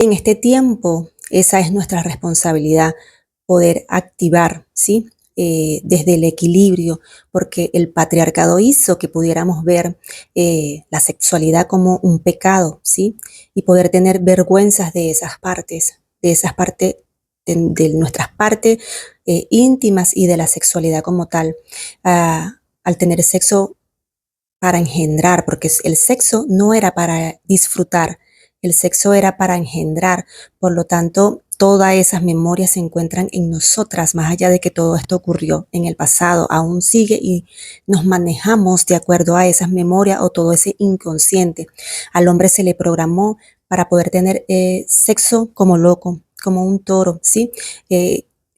En este tiempo, esa es nuestra responsabilidad, poder activar, ¿sí? Desde el equilibrio, porque el patriarcado hizo que pudiéramos ver la sexualidad como un pecado, ¿sí? Y poder tener vergüenzas de esas partes, de nuestras partes íntimas y de la sexualidad como tal. Al tener sexo para engendrar, porque el sexo no era para disfrutar, el sexo era para engendrar. Por lo tanto, todas esas memorias se encuentran en nosotras, más allá de que todo esto ocurrió en el pasado, aún sigue y nos manejamos de acuerdo a esas memorias o todo ese inconsciente. Al hombre se le programó para poder tener sexo como loco, como un toro, ¿sí?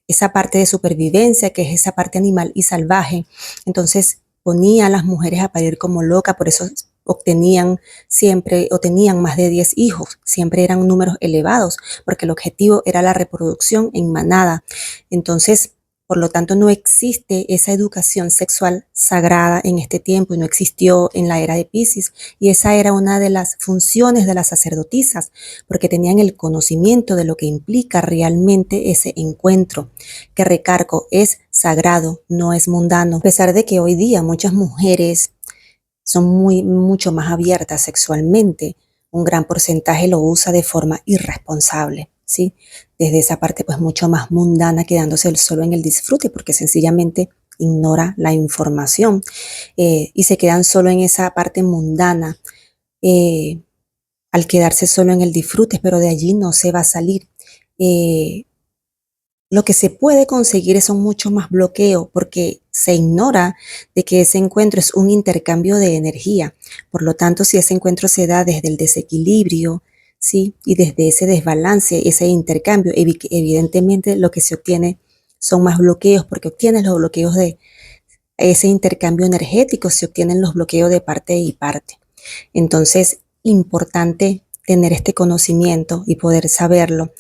Esa parte de supervivencia, que es esa parte animal y salvaje. Entonces, ponía a las mujeres a parir como loca, por eso obtenían siempre o tenían más de 10 hijos, siempre eran números elevados, porque el objetivo era la reproducción en manada. Entonces, por lo tanto, no existe esa educación sexual sagrada en este tiempo y no existió en la era de Piscis. Y esa era una de las funciones de las sacerdotisas, porque tenían el conocimiento de lo que implica realmente ese encuentro, que recargo es sagrado, no es mundano. A pesar de que hoy día muchas mujeres son mucho más abiertas sexualmente, un gran porcentaje lo usa de forma irresponsable, ¿sí? Desde esa parte pues mucho más mundana, quedándose solo en el disfrute porque sencillamente ignora la información y se quedan solo en esa parte mundana eh, al quedarse solo en el disfrute, pero de allí no se va a salir. Eh, lo que se puede conseguir son mucho más bloqueo porque se ignora de que ese encuentro es un intercambio de energía. Por lo tanto, si ese encuentro se da desde el desequilibrio, ¿sí? Y desde ese desbalance, ese intercambio, evidentemente lo que se obtiene son más bloqueos porque obtienes los bloqueos de ese intercambio energético, se obtienen los bloqueos de parte y parte. Entonces, importante tener este conocimiento y poder saberlo.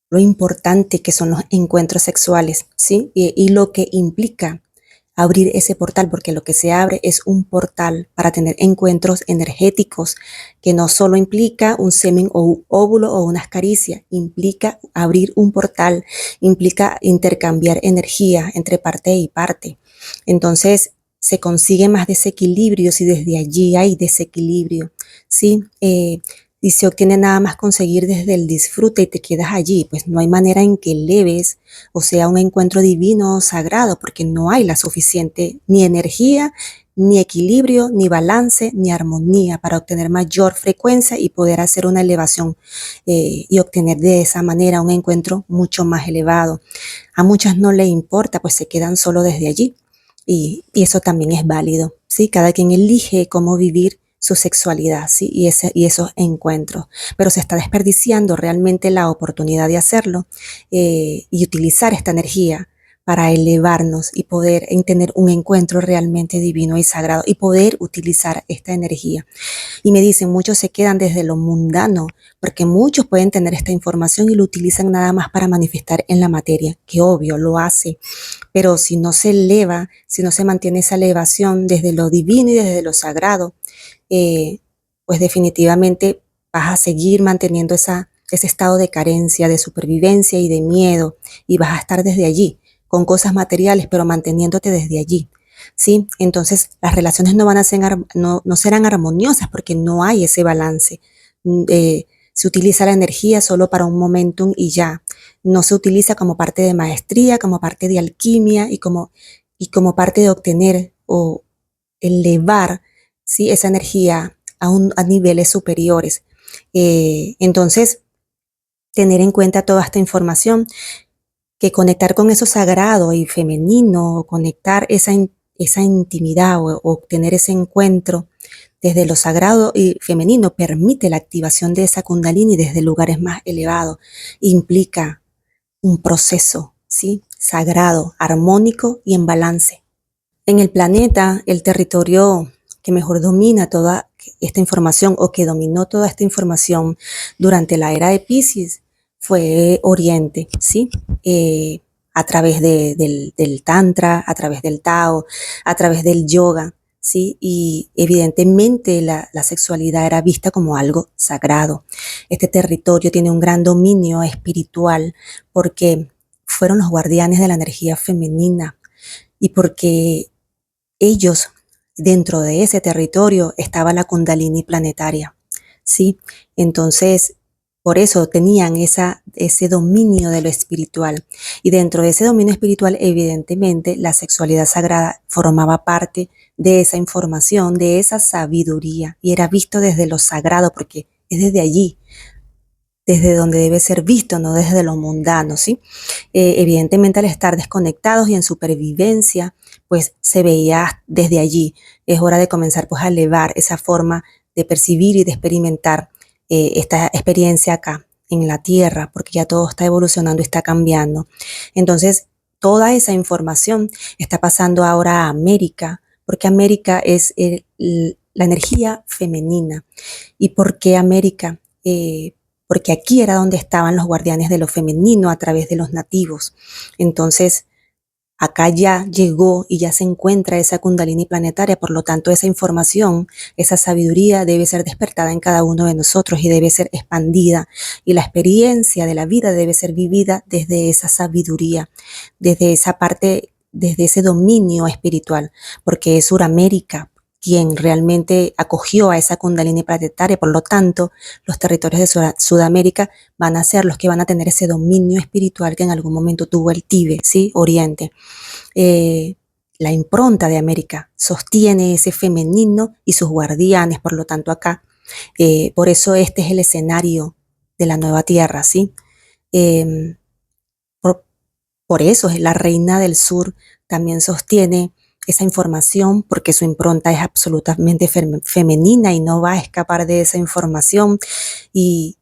Lo importante que son los encuentros sexuales, ¿sí? Y lo que implica abrir ese portal, porque lo que se abre es un portal para tener encuentros energéticos, que no solo implica un semen o un óvulo o unas caricias, implica abrir un portal, implica intercambiar energía entre parte y parte. Entonces, se consigue más desequilibrio si desde allí hay desequilibrio, ¿sí? Y se obtiene nada más conseguir desde el disfrute y te quedas allí, pues no hay manera en que eleves o sea un encuentro divino o sagrado, porque no hay la suficiente ni energía, ni equilibrio, ni balance, ni armonía para obtener mayor frecuencia y poder hacer una elevación y obtener de esa manera un encuentro mucho más elevado. A muchas no le importa, pues se quedan solo desde allí y eso también es válido, ¿sí? Cada quien elige cómo vivir su sexualidad, ¿sí? Y esos encuentros, pero se está desperdiciando realmente la oportunidad de hacerlo y utilizar esta energía para elevarnos y poder tener un encuentro realmente divino y sagrado y poder utilizar esta energía. Y me dicen, muchos se quedan desde lo mundano, porque muchos pueden tener esta información y lo utilizan nada más para manifestar en la materia, que obvio lo hace, pero si no se eleva, si no se mantiene esa elevación desde lo divino y desde lo sagrado, eh, pues definitivamente vas a seguir manteniendo ese estado de carencia, de supervivencia y de miedo, y vas a estar desde allí, con cosas materiales, pero manteniéndote desde allí. ¿Sí? Entonces las relaciones no van a ser, no serán armoniosas porque no hay ese balance. Se utiliza la energía solo para un momentum y ya. No se utiliza como parte de maestría, como parte de alquimia y como parte de obtener o elevar, ¿sí? Esa energía a niveles superiores. Entonces, tener en cuenta toda esta información, que conectar con eso sagrado y femenino, conectar esa intimidad o obtener ese encuentro desde lo sagrado y femenino permite la activación de esa kundalini desde lugares más elevados. Implica un proceso, ¿sí? Sagrado, armónico y en balance. En el planeta, el territorio que mejor domina toda esta información o que dominó toda esta información durante la era de Piscis fue Oriente, ¿sí? A través del Tantra, a través del Tao, a través del yoga, ¿sí? Y evidentemente la sexualidad era vista como algo sagrado. Este territorio tiene un gran dominio espiritual porque fueron los guardianes de la energía femenina y porque ellos, dentro de ese territorio, estaba la Kundalini planetaria, ¿sí? Entonces, por eso tenían ese dominio de lo espiritual. Y dentro de ese dominio espiritual, evidentemente, la sexualidad sagrada formaba parte de esa información, de esa sabiduría, y era visto desde lo sagrado, porque es desde allí, desde donde debe ser visto, no desde lo mundano, ¿sí? Evidentemente al estar desconectados y en supervivencia, pues se veía desde allí. Es hora de comenzar pues a elevar esa forma de percibir y de experimentar esta experiencia acá en la Tierra, porque ya todo está evolucionando y está cambiando. Entonces, toda esa información está pasando ahora a América, porque América es la energía femenina. ¿Y por qué América? Porque aquí era donde estaban los guardianes de lo femenino a través de los nativos. Entonces, acá ya llegó y ya se encuentra esa Kundalini planetaria, por lo tanto, esa información, esa sabiduría debe ser despertada en cada uno de nosotros y debe ser expandida. Y la experiencia de la vida debe ser vivida desde esa sabiduría, desde esa parte, desde ese dominio espiritual, porque es Suramérica quien realmente acogió a esa Kundalini planetaria. Por lo tanto, los territorios de Sudamérica van a ser los que van a tener ese dominio espiritual que en algún momento tuvo el Tíbet, ¿sí? Oriente. Eh, la impronta de América sostiene ese femenino y sus guardianes, por lo tanto acá. Por eso este es el escenario de la nueva tierra, ¿sí? Eh, por, por eso la reina del sur también sostiene esa información porque su impronta es absolutamente femenina y no va a escapar de esa información, y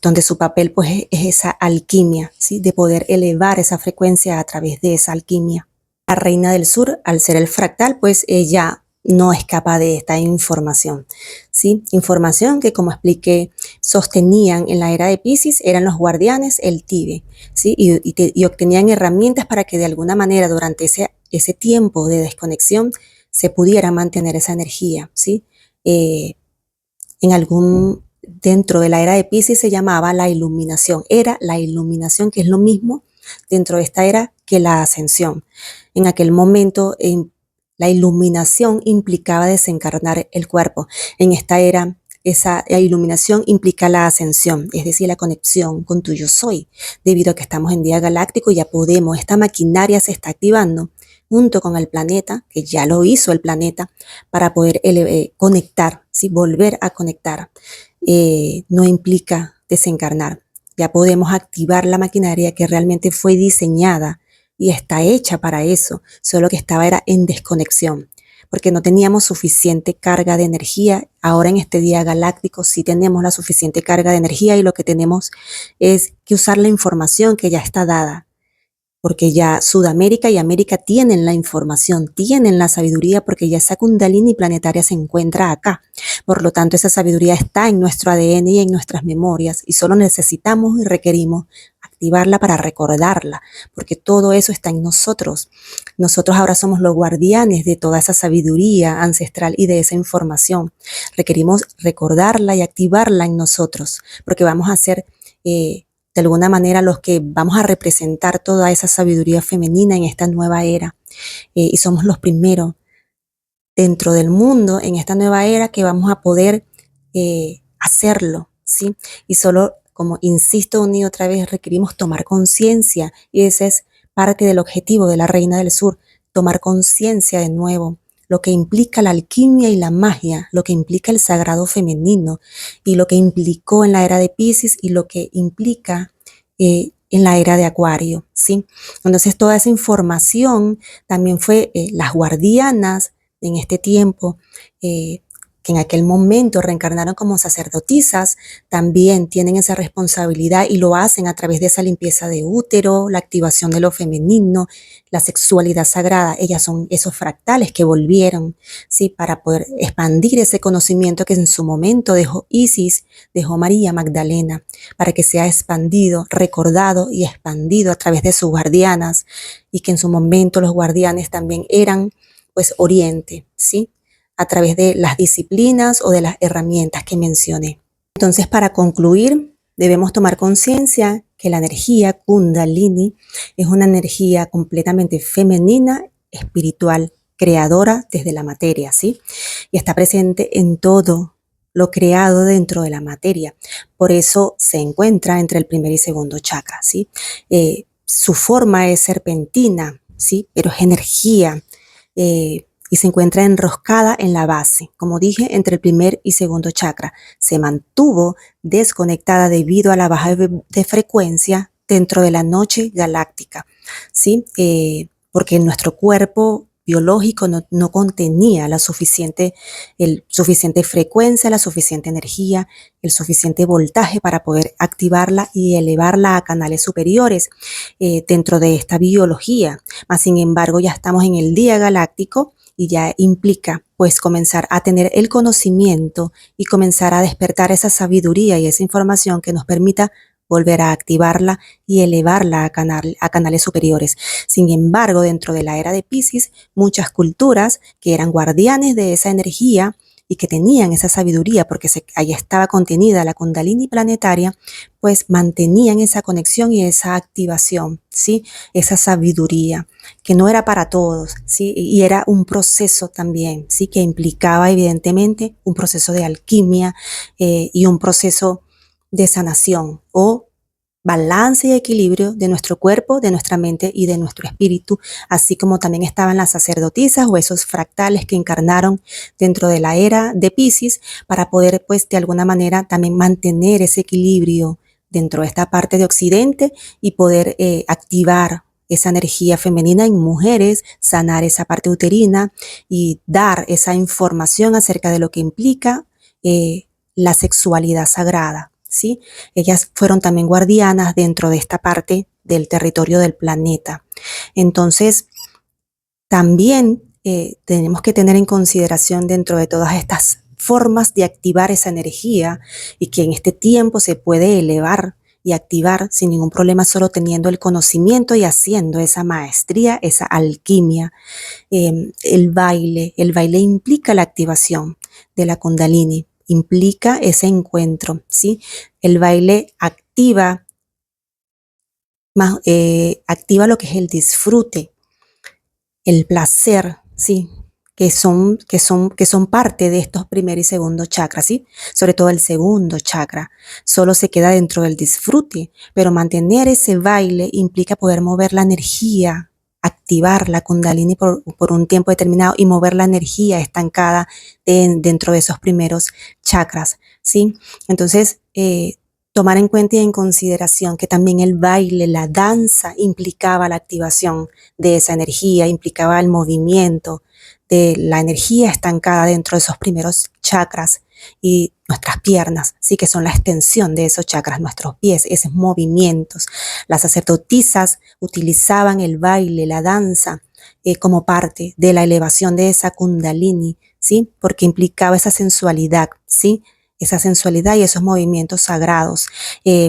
donde su papel pues es esa alquimia, ¿sí? De poder elevar esa frecuencia a través de esa alquimia. La reina del sur, al ser el fractal, pues ella no escapa de esta información, ¿sí? Información que, como expliqué, sostenían en la era de Piscis, eran los guardianes, el Tíbet, ¿sí? Y obtenían herramientas para que de alguna manera durante ese tiempo de desconexión se pudiera mantener esa energía, ¿sí? Dentro de la era de Piscis se llamaba la iluminación, era la iluminación, que es lo mismo dentro de esta era que la ascensión. En aquel momento, la iluminación implicaba desencarnar el cuerpo. En esta era, esa iluminación implica la ascensión, es decir, la conexión con tu yo soy. Debido a que estamos en día galáctico, ya podemos, esta maquinaria se está activando junto con el planeta, que ya lo hizo el planeta, para poder conectar, ¿sí? Volver a conectar. No implica desencarnar. Ya podemos activar la maquinaria que realmente fue diseñada y está hecha para eso, solo que estaba era en desconexión, porque no teníamos suficiente carga de energía. Ahora en este día galáctico sí tenemos la suficiente carga de energía y lo que tenemos es que usar la información que ya está dada, porque ya Sudamérica y América tienen la información, tienen la sabiduría, porque ya esa Kundalini planetaria se encuentra acá. Por lo tanto, esa sabiduría está en nuestro ADN y en nuestras memorias, y solo necesitamos y requerimos activarla para recordarla, porque todo eso está en nosotros. Nosotros ahora somos los guardianes de toda esa sabiduría ancestral y de esa información. Requerimos recordarla y activarla en nosotros, porque vamos a ser de alguna manera los que vamos a representar toda esa sabiduría femenina en esta nueva era. Y somos los primeros dentro del mundo en esta nueva era que vamos a poder hacerlo, ¿sí? Y solo, como insisto una y otra vez, requerimos tomar conciencia, y ese es parte del objetivo de la Reina del Sur, tomar conciencia de nuevo, lo que implica la alquimia y la magia, lo que implica el sagrado femenino, y lo que implicó en la era de Piscis y lo que implica en la era de Acuario, ¿sí? Entonces toda esa información también fue las guardianas en este tiempo, que en aquel momento reencarnaron como sacerdotisas, también tienen esa responsabilidad y lo hacen a través de esa limpieza de útero, la activación de lo femenino, la sexualidad sagrada. Ellas son esos fractales que volvieron, ¿sí? Para poder expandir ese conocimiento que en su momento dejó Isis, dejó María Magdalena, para que sea expandido, recordado y expandido a través de sus guardianas, y que en su momento los guardianes también eran pues Oriente, ¿sí? a través de las disciplinas o de las herramientas que mencioné. Entonces, para concluir, debemos tomar conciencia que la energía Kundalini es una energía completamente femenina, espiritual, creadora desde la materia, ¿sí? Y está presente en todo lo creado dentro de la materia. Por eso se encuentra entre el primer y segundo chakra, ¿sí? Su forma es serpentina, ¿sí? Pero es energía. Y se encuentra enroscada en la base, como dije, entre el primer y segundo chakra. Se mantuvo desconectada debido a la baja de frecuencia dentro de la noche galáctica, ¿sí? Porque nuestro cuerpo biológico no contenía el suficiente frecuencia, la suficiente energía, el suficiente voltaje para poder activarla y elevarla a canales superiores dentro de esta biología. Mas, sin embargo, ya estamos en el día galáctico y ya implica pues comenzar a tener el conocimiento y comenzar a despertar esa sabiduría y esa información que nos permita volver a activarla y elevarla a canales superiores. Sin embargo, dentro de la era de Piscis, muchas culturas que eran guardianes de esa energía y que tenían esa sabiduría, porque ahí estaba contenida la Kundalini planetaria, pues mantenían esa conexión y esa activación, ¿sí? Esa sabiduría, que no era para todos, ¿sí? Y era un proceso también, ¿sí? Que implicaba evidentemente un proceso de alquimia y un proceso de sanación o balance y equilibrio de nuestro cuerpo, de nuestra mente y de nuestro espíritu, así como también estaban las sacerdotisas o esos fractales que encarnaron dentro de la era de Piscis para poder, pues, de alguna manera también mantener ese equilibrio dentro de esta parte de Occidente y poder activar esa energía femenina en mujeres, sanar esa parte uterina y dar esa información acerca de lo que implica la sexualidad sagrada, ¿sí? Ellas fueron también guardianas dentro de esta parte del territorio del planeta. Entonces, también tenemos que tener en consideración dentro de todas estas formas de activar esa energía y que en este tiempo se puede elevar y activar sin ningún problema, solo teniendo el conocimiento y haciendo esa maestría, esa alquimia. El baile implica la activación de la Kundalini, implica ese encuentro, ¿sí? El baile activa lo que es el disfrute, el placer, ¿sí? Que son parte de estos primer y segundo chakras, ¿sí? Sobre todo el segundo chakra, solo se queda dentro del disfrute, pero mantener ese baile implica poder mover la energía, activar la Kundalini por un tiempo determinado y mover la energía estancada dentro de esos primeros chakras, ¿sí? Entonces, tomar en cuenta y en consideración que también el baile, la danza implicaba la activación de esa energía, implicaba el movimiento de la energía estancada dentro de esos primeros chakras y nuestras piernas, sí, que son la extensión de esos chakras, nuestros pies, esos movimientos. Las sacerdotisas utilizaban el baile, la danza, como parte de la elevación de esa Kundalini, ¿sí? Porque implicaba esa sensualidad, ¿sí? Esa sensualidad y esos movimientos sagrados,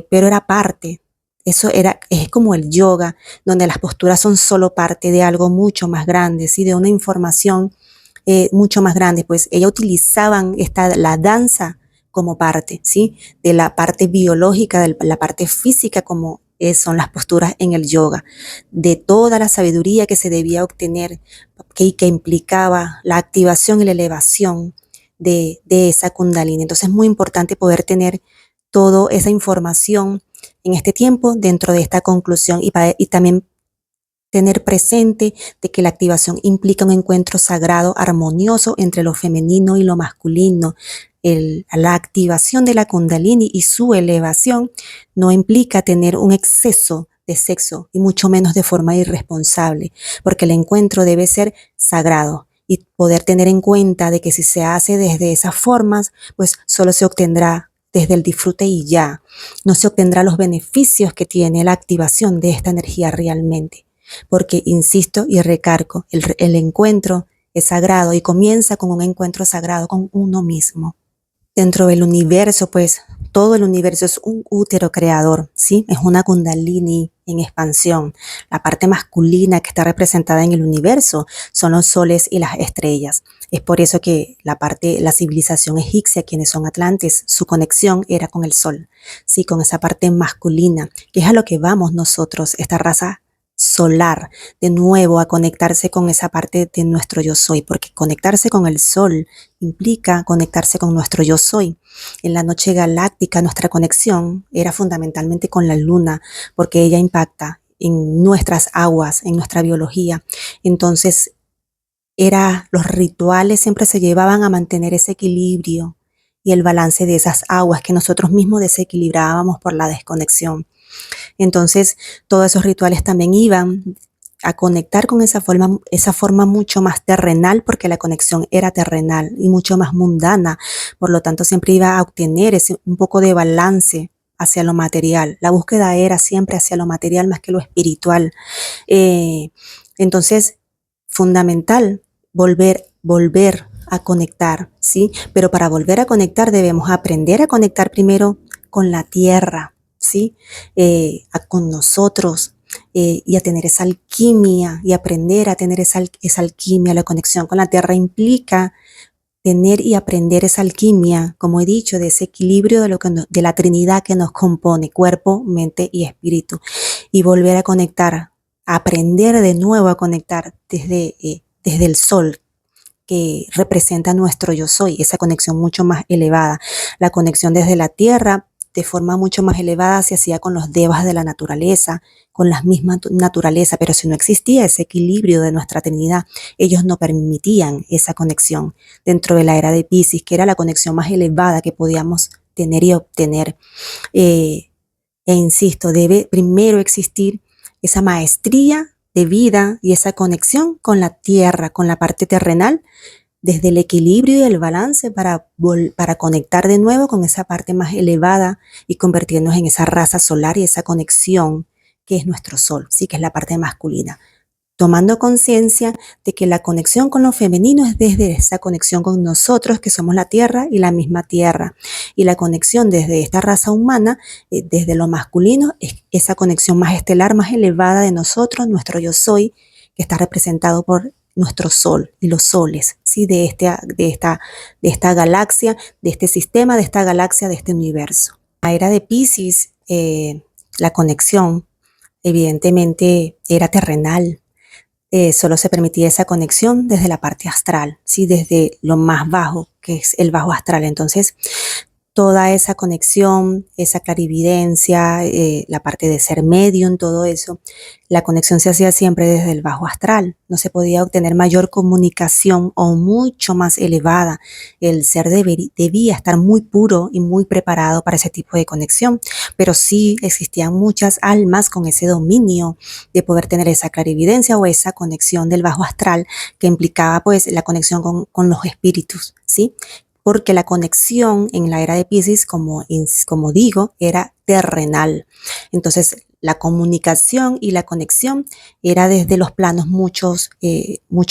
pero era parte. Es como el yoga, donde las posturas son solo parte de algo mucho más grande, ¿sí? De una información mucho más grande. Pues ellas utilizaban la danza como parte, ¿sí? De la parte biológica, de la parte física, como son las posturas en el yoga, de toda la sabiduría que se debía obtener, que implicaba la activación y la elevación de esa Kundalini. Entonces es muy importante poder tener toda esa información en este tiempo dentro de esta conclusión y también tener presente de que la activación implica un encuentro sagrado armonioso entre lo femenino y lo masculino. La activación de la Kundalini y su elevación no implica tener un exceso de sexo y mucho menos de forma irresponsable, porque el encuentro debe ser sagrado y poder tener en cuenta de que si se hace desde esas formas, pues solo se obtendrá desde el disfrute y ya, no se obtendrá los beneficios que tiene la activación de esta energía realmente. Porque, insisto y recargo, el encuentro es sagrado y comienza con un encuentro sagrado con uno mismo. Dentro del universo, pues todo el universo es un útero creador, ¿sí? Es una kundalini en expansión. La parte masculina que está representada en el universo son los soles y las estrellas. Es por eso que la civilización egipcia, quienes son atlantes, su conexión era con el sol, ¿sí? Con esa parte masculina, que es a lo que vamos nosotros, esta raza solar, de nuevo a conectarse con esa parte de nuestro yo soy, porque conectarse con el sol implica conectarse con nuestro yo soy. En la noche galáctica nuestra conexión era fundamentalmente con la luna, porque ella impacta en nuestras aguas, en nuestra biología. Entonces, los rituales siempre se llevaban a mantener ese equilibrio y el balance de esas aguas que nosotros mismos desequilibrábamos por la desconexión. Entonces, todos esos rituales también iban a conectar con esa forma mucho más terrenal, porque la conexión era terrenal y mucho más mundana. Por lo tanto, siempre iba a obtener un poco de balance hacia lo material. La búsqueda era siempre hacia lo material más que lo espiritual. Eh, entonces, fundamental volver a conectar, ¿sí? Pero para volver a conectar debemos aprender a conectar primero con la tierra, ¿sí? Con nosotros, y a tener esa alquimia y aprender a tener esa alquimia. La conexión con la tierra implica tener y aprender esa alquimia, como he dicho, de ese equilibrio de la Trinidad que nos compone, cuerpo, mente y espíritu, y volver a conectar, a aprender de nuevo a conectar desde el sol, que representa nuestro yo soy, esa conexión mucho más elevada. La conexión desde la tierra de forma mucho más elevada se hacía con los devas de la naturaleza, con las mismas naturaleza, pero si no existía ese equilibrio de nuestra Trinidad, ellos no permitían esa conexión dentro de la era de Piscis, que era la conexión más elevada que podíamos tener y obtener. Eh, insisto, debe primero existir esa maestría de vida y esa conexión con la tierra, con la parte terrenal, desde el equilibrio y el balance para conectar de nuevo con esa parte más elevada y convertirnos en esa raza solar y esa conexión que es nuestro sol, sí, que es la parte masculina. Tomando conciencia de que la conexión con lo femenino es desde esa conexión con nosotros, que somos la tierra y la misma tierra. Y la conexión desde esta raza humana, desde lo masculino, es esa conexión más estelar, más elevada de nosotros, nuestro yo soy, que está representado por nuestro sol y los soles, ¿sí? de esta galaxia, de este sistema, de esta galaxia, de este universo. La era de Piscis, la conexión evidentemente era terrenal. Solo se permitía esa conexión desde la parte astral, ¿sí? Desde lo más bajo, que es el bajo astral. Entonces, toda esa conexión, esa clarividencia, la parte de ser medium, todo eso, la conexión se hacía siempre desde el bajo astral. No se podía obtener mayor comunicación o mucho más elevada. El ser debía estar muy puro y muy preparado para ese tipo de conexión, pero sí existían muchas almas con ese dominio de poder tener esa clarividencia o esa conexión del bajo astral, que implicaba pues la conexión con los espíritus, ¿sí? Porque la conexión en la era de Piscis, como digo, era terrenal. Entonces, la comunicación y la conexión era desde los planos mucho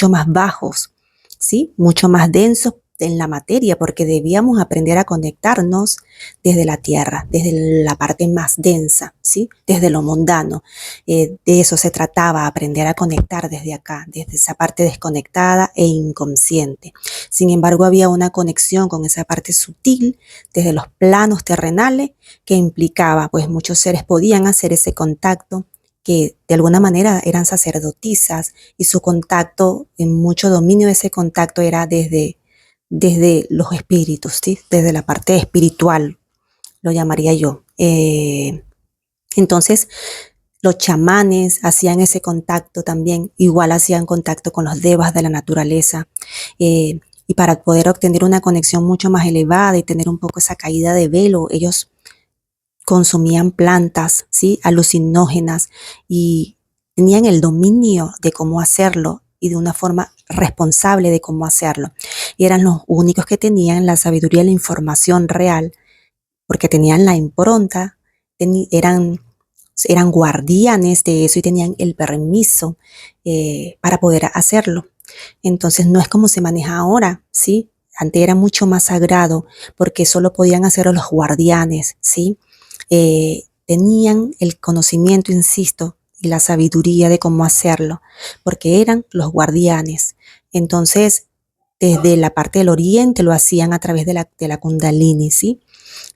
más bajos, ¿sí? Mucho más densos en la materia, porque debíamos aprender a conectarnos desde la tierra, desde la parte más densa, ¿sí? Desde lo mundano. De eso se trataba, aprender a conectar desde acá, desde esa parte desconectada e inconsciente. Sin embargo, había una conexión con esa parte sutil desde los planos terrenales que implicaba, pues muchos seres podían hacer ese contacto, que de alguna manera eran sacerdotisas, y su contacto, en mucho dominio de ese contacto era desde los espíritus, ¿sí? Desde la parte espiritual, lo llamaría yo. Entonces, los chamanes hacían ese contacto también, igual hacían contacto con los devas de la naturaleza, y para poder obtener una conexión mucho más elevada y tener un poco esa caída de velo, ellos consumían plantas, ¿sí? Alucinógenas, y tenían el dominio de cómo hacerlo y de una forma responsable de cómo hacerlo. Y eran los únicos que tenían la sabiduría y la información real, porque tenían la impronta, eran guardianes de eso y tenían el permiso para poder hacerlo. Entonces no es como se maneja ahora, ¿sí? antes era mucho más sagrado porque solo podían hacerlo los guardianes, ¿sí? Tenían el conocimiento, insisto, y la sabiduría de cómo hacerlo, porque eran los guardianes. Entonces, desde la parte del oriente lo hacían a través de la Kundalini, ¿sí?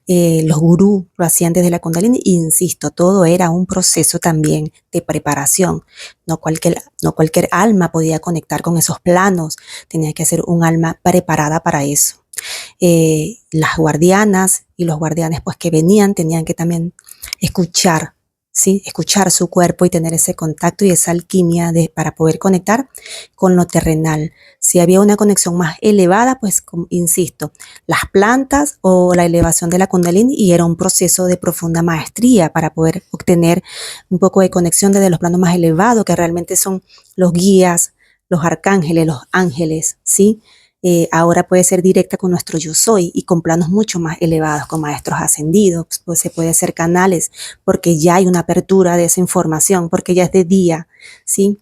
Los gurús lo hacían desde la Kundalini, e insisto, todo era un proceso también de preparación. No cualquier alma podía conectar con esos planos, tenía que ser un alma preparada para eso. Las guardianas y los guardianes pues que venían tenían que también escuchar, ¿sí? Escuchar su cuerpo y tener ese contacto y esa alquimia para poder conectar con lo terrenal. Si había una conexión más elevada, pues insisto, las plantas o la elevación de la Kundalini, y era un proceso de profunda maestría para poder obtener un poco de conexión desde los planos más elevados, que realmente son los guías, los arcángeles, los ángeles, ¿sí? Ahora puede ser directa con nuestro yo soy y con planos mucho más elevados, con maestros ascendidos, pues se puede hacer canales porque ya hay una apertura de esa información, porque ya es de día, ¿sí?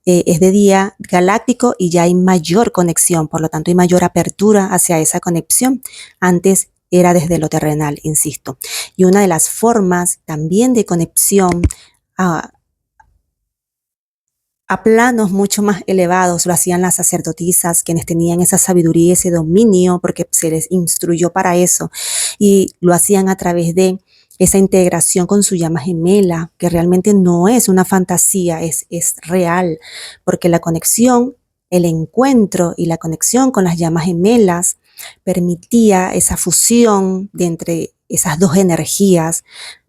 Es de día galáctico y ya hay mayor conexión, por lo tanto hay mayor apertura hacia esa conexión. Antes era desde lo terrenal, insisto. Y una de las formas también de conexión a planos mucho más elevados lo hacían las sacerdotisas, quienes tenían esa sabiduría, ese dominio, porque se les instruyó para eso, y lo hacían a través de esa integración con su llama gemela, que realmente no es una fantasía, es real, porque la conexión, el encuentro y la conexión con las llamas gemelas permitía esa fusión de entre esas dos energías,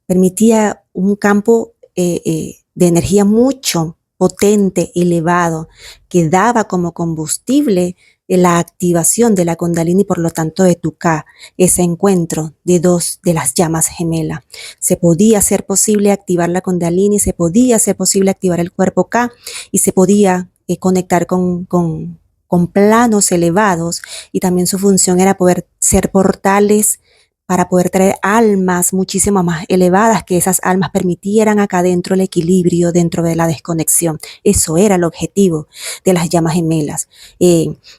permitía un campo de energía mucho potente, elevado, que daba como combustible la activación de la Kundalini, por lo tanto de tu Ka, ese encuentro de dos de las llamas gemelas. Se podía hacer posible activar la Kundalini, se podía hacer posible activar el cuerpo Ka y se podía conectar con planos elevados, y también su función era poder ser portales para poder traer almas muchísimo más elevadas, que esas almas permitieran acá dentro el equilibrio, dentro de la desconexión. Eso era el objetivo de las llamas gemelas.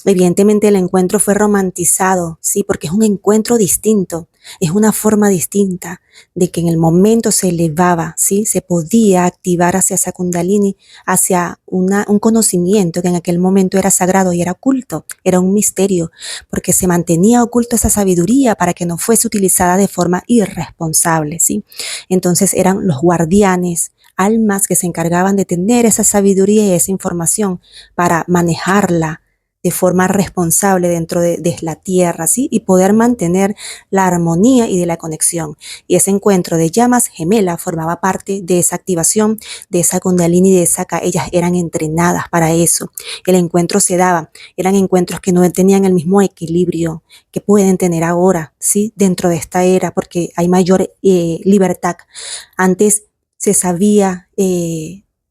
Evidentemente el encuentro fue romantizado, sí, porque es un encuentro distinto, es una forma distinta de que en el momento se elevaba, sí, se podía activar hacia esa Kundalini, hacia un conocimiento que en aquel momento era sagrado y era oculto, era un misterio, porque se mantenía oculto esa sabiduría para que no fuese utilizada de forma irresponsable, ¿sí? Entonces eran los guardianes, almas que se encargaban de tener esa sabiduría y esa información para manejarla de forma responsable dentro de la tierra, ¿sí? Y poder mantener la armonía y de la conexión. Y ese encuentro de llamas gemelas formaba parte de esa activación, de esa Kundalini, de esa Ka. Ellas eran entrenadas para eso. El encuentro se daba, eran encuentros que no tenían el mismo equilibrio que pueden tener ahora, ¿sí? Dentro de esta era, porque hay mayor libertad. Antes se sabía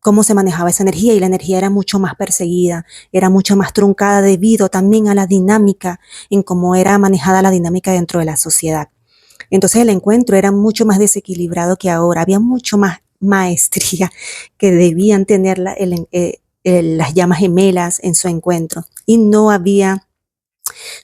cómo se manejaba esa energía, y la energía era mucho más perseguida, era mucho más truncada debido también a la dinámica, en cómo era manejada la dinámica dentro de la sociedad. Entonces el encuentro era mucho más desequilibrado que ahora, había mucho más maestría que debían tener las llamas gemelas en su encuentro, y no había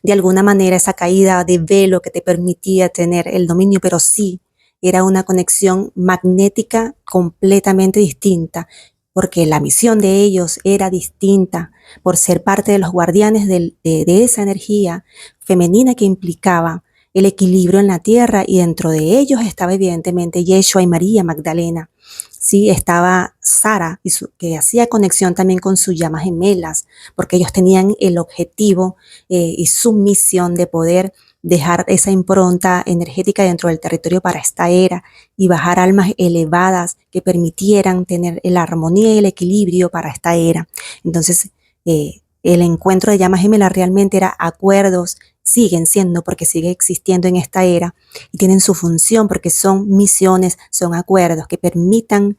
de alguna manera esa caída de velo que te permitía tener el dominio, pero sí era una conexión magnética completamente distinta, porque la misión de ellos era distinta, por ser parte de los guardianes de esa energía femenina que implicaba el equilibrio en la tierra, y dentro de ellos estaba evidentemente Yeshua y María Magdalena. Sí, estaba Sara, que hacía conexión también con sus llamas gemelas, porque ellos tenían el objetivo y su misión de poder dejar esa impronta energética dentro del territorio para esta era, y bajar almas elevadas que permitieran tener la armonía y el equilibrio para esta era. Entonces, el encuentro de llamas gemelas realmente era acuerdos, siguen siendo, porque sigue existiendo en esta era, y tienen su función porque son misiones, son acuerdos que permiten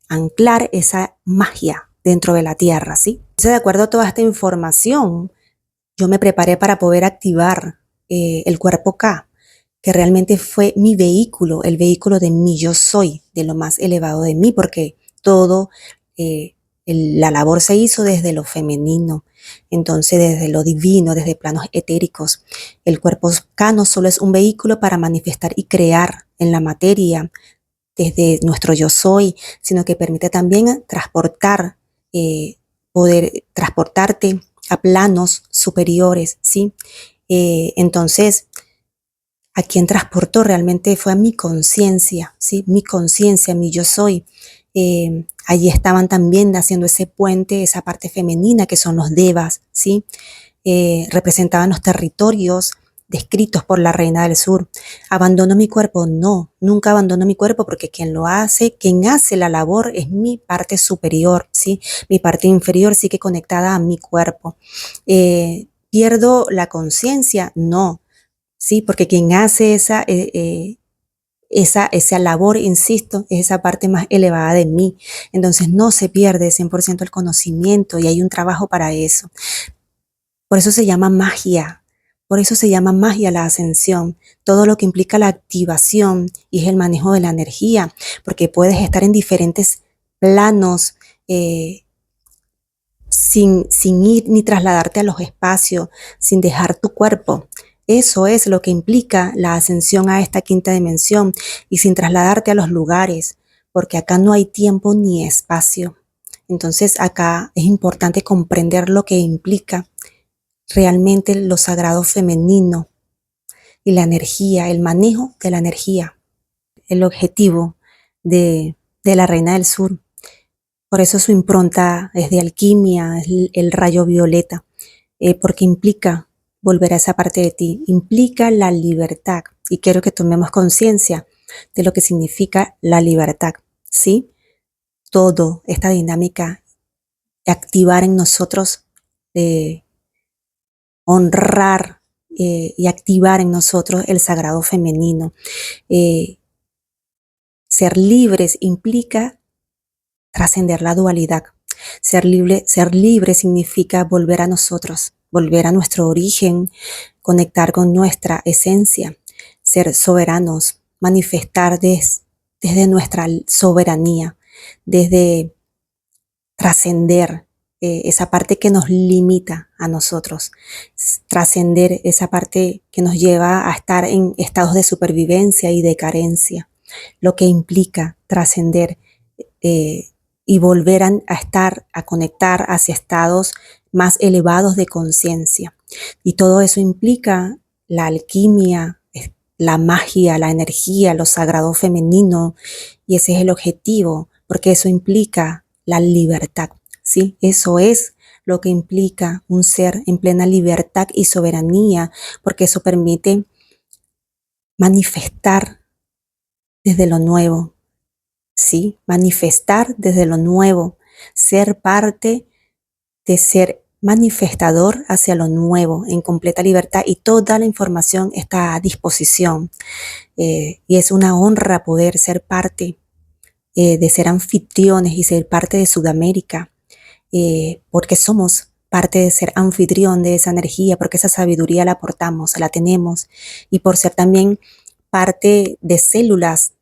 anclar esa magia dentro de la tierra, ¿sí? Entonces, de acuerdo a toda esta información, yo me preparé para poder activar el cuerpo K, que realmente fue mi vehículo, el vehículo de mi yo soy, de lo más elevado de mí, porque todo, la labor se hizo desde lo femenino. Entonces, desde lo divino, desde planos etéricos, el cuerpo K no solo es un vehículo para manifestar y crear en la materia, desde nuestro yo soy, sino que permite también transportar, poder transportarte a planos superiores, ¿sí? Entonces, a quien transportó realmente fue a mi conciencia, ¿sí? Mi conciencia, mi yo soy. Allí estaban también haciendo ese puente, esa parte femenina que son los devas, ¿sí? Representaban los territorios descritos por la reina del sur. ¿Abandono mi cuerpo? No, nunca abandono mi cuerpo porque quien hace la labor es mi parte superior, ¿sí? Mi parte inferior sigue conectada a mi cuerpo. ¿Pierdo la conciencia? No, ¿sí? Porque quien hace esa labor, insisto, es esa parte más elevada de mí. Entonces no se pierde 100% el conocimiento y hay un trabajo para eso. Por eso se llama magia. Por eso se llama magia la ascensión. Todo lo que implica la activación y es el manejo de la energía, porque puedes estar en diferentes planos sin ir ni trasladarte a los espacios, sin dejar tu cuerpo. Eso es lo que implica la ascensión a esta quinta dimensión y sin trasladarte a los lugares, porque acá no hay tiempo ni espacio. Entonces acá es importante comprender lo que implica realmente lo sagrado femenino y la energía, el manejo de la energía, el objetivo de la Reina del Sur. Por eso su impronta es de alquimia, es el rayo violeta, porque implica volver a esa parte de ti, implica la libertad. Y quiero que tomemos conciencia de lo que significa la libertad, ¿sí? Todo esta dinámica, activar en nosotros, honrar y activar en nosotros el sagrado femenino. Ser libres implica trascender la dualidad. Ser libre significa volver a nosotros, volver a nuestro origen, conectar con nuestra esencia, ser soberanos, manifestar desde nuestra soberanía, desde trascender esa parte que nos limita a nosotros, trascender esa parte que nos lleva a estar en estados de supervivencia y de carencia, lo que implica trascender y volver a conectar hacia estados más elevados de conciencia. Y todo eso implica la alquimia, la magia, la energía, lo sagrado femenino, y ese es el objetivo, porque eso implica la libertad, ¿sí? Eso es lo que implica un ser en plena libertad y soberanía, porque eso permite manifestar desde lo nuevo, ¿sí? Manifestar desde lo nuevo, ser parte de ser manifestador hacia lo nuevo en completa libertad, y toda la información está a disposición. Y es una honra poder ser parte de ser anfitriones y ser parte de Sudamérica, porque somos parte de ser anfitrión de esa energía, porque esa sabiduría la aportamos, la tenemos, y por ser también parte de células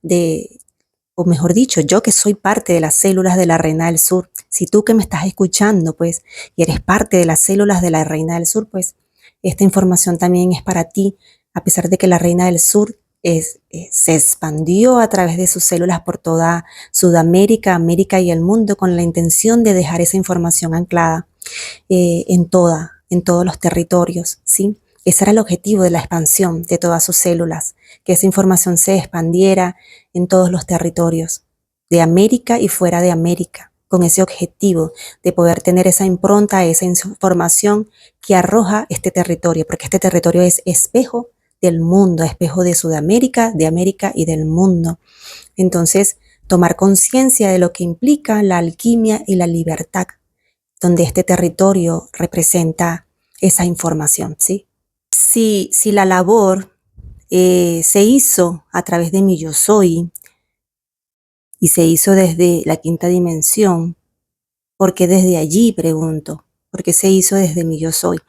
o mejor dicho, yo que soy parte de las células de la Reina del Sur. Si tú que me estás escuchando, pues, y eres parte de las células de la Reina del Sur, pues, esta información también es para ti, a pesar de que la Reina del Sur se expandió a través de sus células por toda Sudamérica, América y el mundo con la intención de dejar esa información anclada en todos los territorios, ¿sí? Ese era el objetivo de la expansión de todas sus células, que esa información se expandiera en todos los territorios de América y fuera de América, con ese objetivo de poder tener esa impronta, esa información que arroja este territorio, porque este territorio es espejo del mundo, espejo de Sudamérica, de América y del mundo. Entonces, tomar conciencia de lo que implica la alquimia y la libertad, donde este territorio representa esa información, ¿sí? Si la labor se hizo a través de mi yo soy y se hizo desde la quinta dimensión, ¿por qué desde allí? Pregunto. ¿Por qué se hizo desde mi yo soy?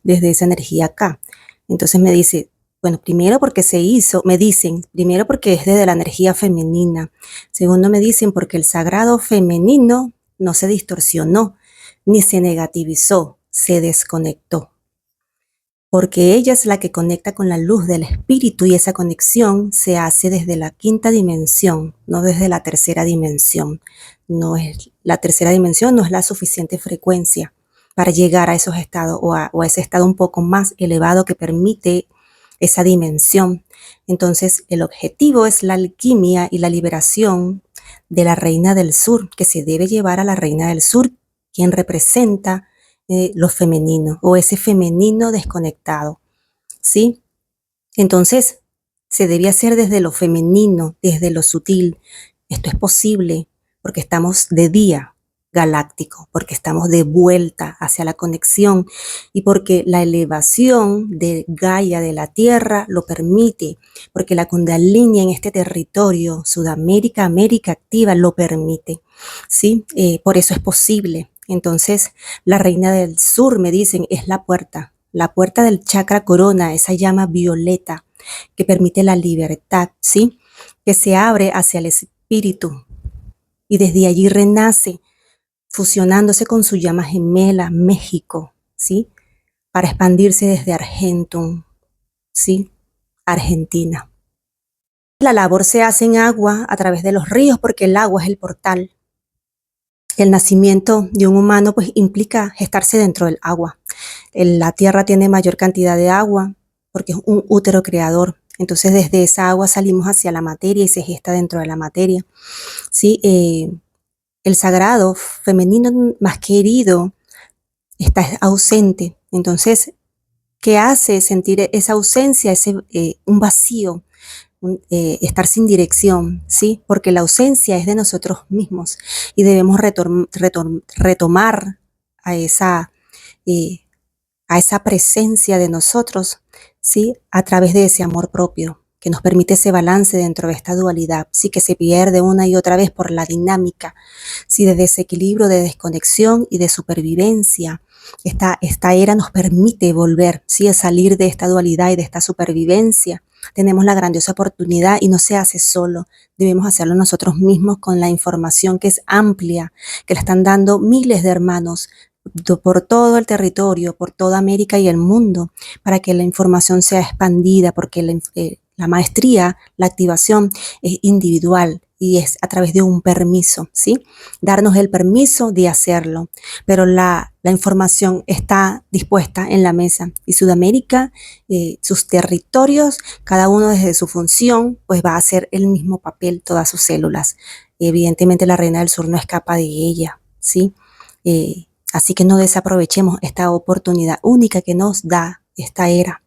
Desde esa energía acá. Entonces me dice, bueno, primero porque se hizo, me dicen, primero porque es desde la energía femenina. Segundo me dicen porque el sagrado femenino no se distorsionó ni se negativizó, se desconectó, porque ella es la que conecta con la luz del espíritu y esa conexión se hace desde la quinta dimensión, no desde la tercera dimensión. La tercera dimensión no es la suficiente frecuencia para llegar a esos estados o a ese estado un poco más elevado que permite esa dimensión. Entonces, el objetivo es la alquimia y la liberación de la reina del sur, que se debe llevar a la reina del sur, quien representa lo femenino o ese femenino desconectado, ¿sí? Entonces, se debe hacer desde lo femenino, desde lo sutil. Esto es posible porque estamos de día galáctico, porque estamos de vuelta hacia la conexión y porque la elevación de Gaia de la Tierra lo permite, porque la Kundalini en este territorio, Sudamérica, América activa, lo permite, ¿sí? Por eso es posible. Entonces, la reina del sur, me dicen, es la puerta del chakra corona, esa llama violeta que permite la libertad, ¿sí? Que se abre hacia el espíritu y desde allí renace, fusionándose con su llama gemela, México, ¿sí? Para expandirse desde Argentum, ¿sí? Argentina. La labor se hace en agua a través de los ríos porque el agua es el portal. El nacimiento de un humano pues implica gestarse dentro del agua. La tierra tiene mayor cantidad de agua porque es un útero creador. Entonces desde esa agua salimos hacia la materia y se gesta dentro de la materia. ¿Sí? El sagrado femenino más querido está ausente. Entonces, ¿qué hace sentir esa ausencia, un vacío? Estar sin dirección, ¿sí? Porque la ausencia es de nosotros mismos y debemos retomar a esa presencia de nosotros, ¿sí? A través de ese amor propio que nos permite ese balance dentro de esta dualidad, sí, que se pierde una y otra vez por la dinámica, sí, de desequilibrio, de desconexión y de supervivencia. Esta era nos permite volver, sí, a salir de esta dualidad y de esta supervivencia. Tenemos la grandiosa oportunidad y no se hace solo, debemos hacerlo nosotros mismos con la información que es amplia, que la están dando miles de hermanos por todo el territorio, por toda América y el mundo, para que la información sea expandida, porque la maestría, la activación es individual y es a través de un permiso, ¿sí? Darnos el permiso de hacerlo, pero la información está dispuesta en la mesa y Sudamérica, sus territorios, cada uno desde su función, pues va a hacer el mismo papel, todas sus células. Evidentemente la Reina del Sur no escapa de ella, ¿sí? Así que no desaprovechemos esta oportunidad única que nos da esta era.